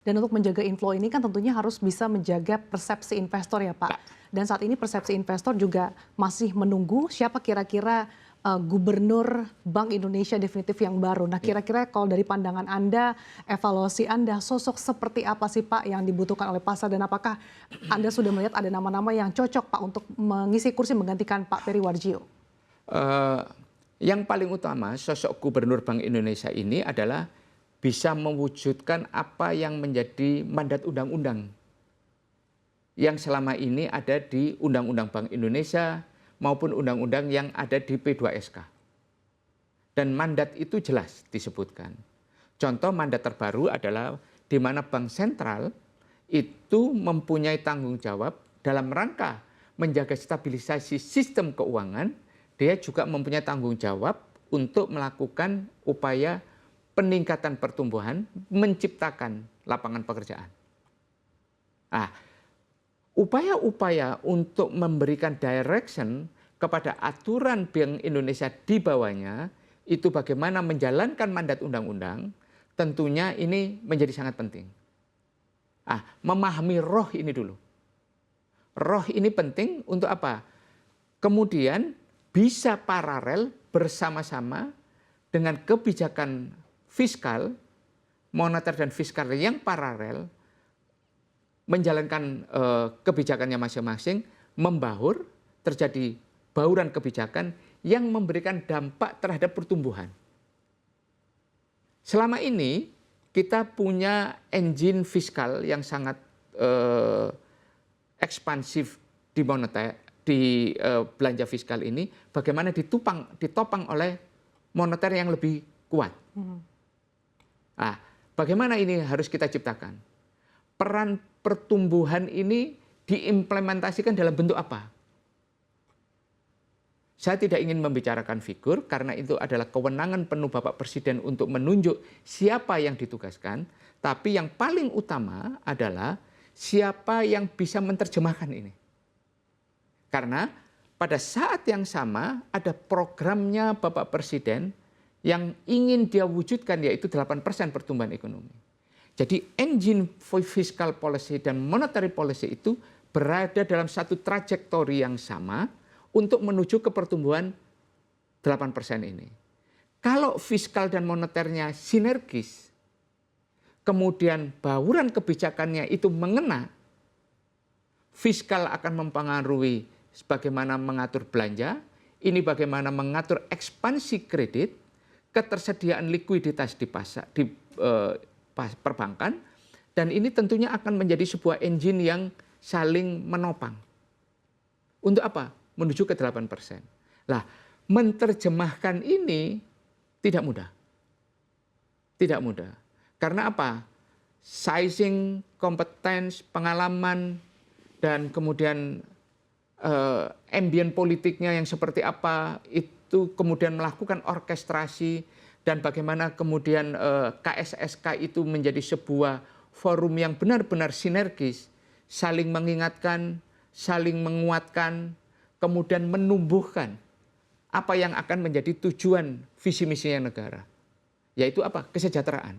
Dan untuk menjaga inflow ini kan tentunya harus bisa menjaga persepsi investor ya Pak. Dan saat ini persepsi investor juga masih menunggu siapa kira-kira gubernur Bank Indonesia definitif yang baru. Nah kira-kira kalau dari pandangan Anda, evaluasi Anda, sosok seperti apa sih Pak yang dibutuhkan oleh pasar dan apakah Anda sudah melihat ada nama-nama yang cocok Pak untuk mengisi kursi menggantikan Pak Peri Warjio? Eh, yang paling utama sosok gubernur Bank Indonesia ini adalah bisa mewujudkan apa yang menjadi mandat undang-undang yang selama ini ada di Undang-Undang Bank Indonesia maupun undang-undang yang ada di P2SK. Dan mandat itu jelas disebutkan. Contoh mandat terbaru adalah di mana Bank Sentral itu mempunyai tanggung jawab dalam rangka menjaga stabilisasi sistem keuangan, dia juga mempunyai tanggung jawab untuk melakukan upaya peningkatan pertumbuhan, menciptakan lapangan pekerjaan. Nah, upaya-upaya untuk memberikan direction kepada aturan Bank Indonesia di bawahnya, itu bagaimana menjalankan mandat undang-undang, tentunya ini menjadi sangat penting. Memahami roh ini dulu. Roh ini penting untuk apa? Kemudian bisa paralel bersama-sama dengan kebijakan fiskal, moneter dan fiskal yang paralel, menjalankan kebijakannya masing-masing, membaur, terjadi bauran kebijakan yang memberikan dampak terhadap pertumbuhan. Selama ini kita punya engine fiskal yang sangat ekspansif di moneter, di belanja fiskal ini, bagaimana ditopang oleh moneter yang lebih kuat. Bagaimana ini harus kita ciptakan? Peran pertumbuhan ini diimplementasikan dalam bentuk apa? Saya tidak ingin membicarakan figur karena itu adalah kewenangan penuh Bapak Presiden untuk menunjuk siapa yang ditugaskan. Tapi yang paling utama adalah siapa yang bisa menerjemahkan ini. Karena pada saat yang sama ada programnya Bapak Presiden yang ingin dia wujudkan yaitu 8% pertumbuhan ekonomi. Jadi engine fiscal policy dan monetary policy itu berada dalam satu trajektori yang sama untuk menuju ke pertumbuhan 8% ini. Kalau fiskal dan moneternya sinergis, kemudian bauran kebijakannya itu mengena, fiskal akan mempengaruhi bagaimana mengatur belanja, ini bagaimana mengatur ekspansi kredit, ketersediaan likuiditas di pasar, di perbankan, dan ini tentunya akan menjadi sebuah engine yang saling menopang. Untuk apa? Menuju ke 8%. Lah, menerjemahkan ini tidak mudah. Tidak mudah. Karena apa? Sizing, kompetens, pengalaman, dan kemudian ambient politiknya yang seperti apa, itu kemudian melakukan orkestrasi, dan bagaimana kemudian KSSK itu menjadi sebuah forum yang benar-benar sinergis, saling mengingatkan, saling menguatkan, kemudian menumbuhkan apa yang akan menjadi tujuan visi misinya negara, yaitu apa? Kesejahteraan.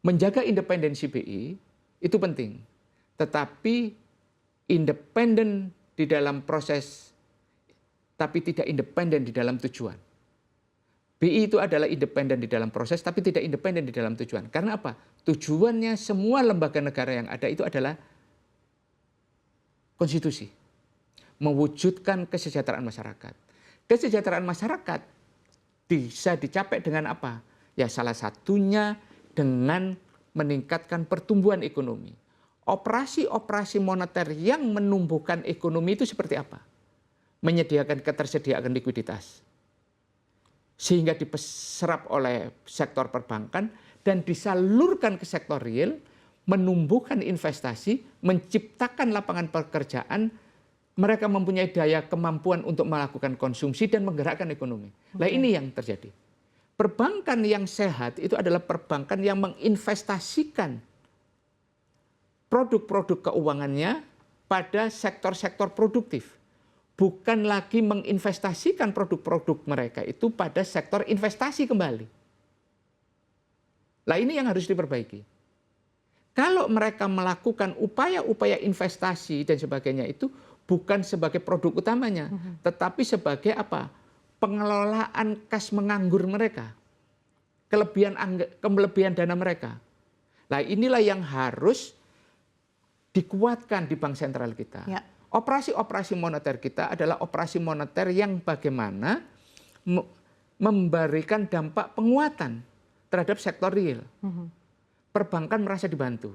Menjaga independensi BI itu penting, tetapi independen di dalam proses, tapi tidak independen di dalam tujuan. BI itu adalah independen di dalam proses, tapi tidak independen di dalam tujuan. Karena apa? Tujuannya semua lembaga negara yang ada itu adalah konstitusi. Mewujudkan kesejahteraan masyarakat. Kesejahteraan masyarakat bisa dicapai dengan apa? Ya salah satunya dengan meningkatkan pertumbuhan ekonomi. Operasi-operasi moneter yang menumbuhkan ekonomi itu seperti apa? Menyediakan ketersediaan likuiditas. Sehingga diserap oleh sektor perbankan dan disalurkan ke sektor real, menumbuhkan investasi, menciptakan lapangan pekerjaan, mereka mempunyai daya kemampuan untuk melakukan konsumsi dan menggerakkan ekonomi. Nah ini yang terjadi. Perbankan yang sehat itu adalah perbankan yang menginvestasikan produk-produk keuangannya pada sektor-sektor produktif. Bukan lagi menginvestasikan produk-produk mereka itu pada sektor investasi kembali. Lah ini yang harus diperbaiki. Kalau mereka melakukan upaya-upaya investasi dan sebagainya itu bukan sebagai produk utamanya, tetapi sebagai apa? Pengelolaan kas menganggur mereka, kelebihan dana mereka. Nah inilah yang harus dikuatkan di bank sentral kita. Ya. Operasi-operasi moneter kita adalah operasi moneter yang bagaimana memberikan dampak penguatan terhadap sektor real. Perbankan merasa dibantu.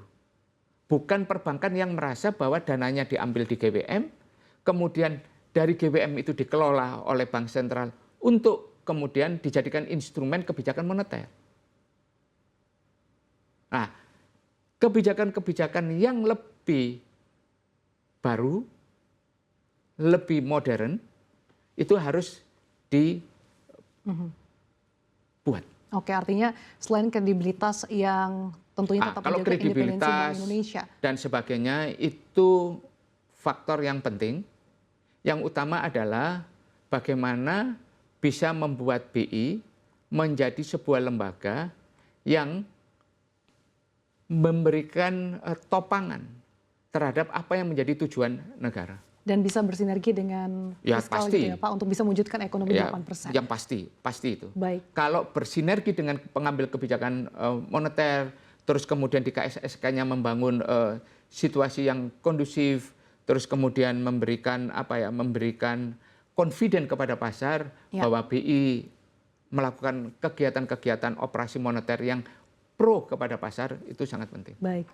Bukan perbankan yang merasa bahwa dananya diambil di GWM, kemudian dari GWM itu dikelola oleh bank sentral untuk kemudian dijadikan instrumen kebijakan moneter. Nah, kebijakan-kebijakan yang lebih baru, lebih modern, itu harus dibuat. Oke, artinya selain kredibilitas yang tentunya tetap Kalau menjaga independensi Bank kredibilitas Indonesia. dan sebagainya itu faktor yang penting. Yang utama adalah bagaimana bisa membuat BI menjadi sebuah lembaga yang memberikan topangan terhadap apa yang menjadi tujuan negara. Dan bisa bersinergi dengan Ya, fiskal pasti. gitu ya Pak, untuk bisa mewujudkan ekonomi Ya, 8%. yang pasti itu. Baik. Kalau bersinergi dengan pengambil kebijakan moneter, terus kemudian di KSSK-nya membangun situasi yang kondusif, terus kemudian memberikan memberikan confident kepada pasar bahwa BI melakukan kegiatan-kegiatan operasi moneter yang pro kepada pasar, itu sangat penting. Baik.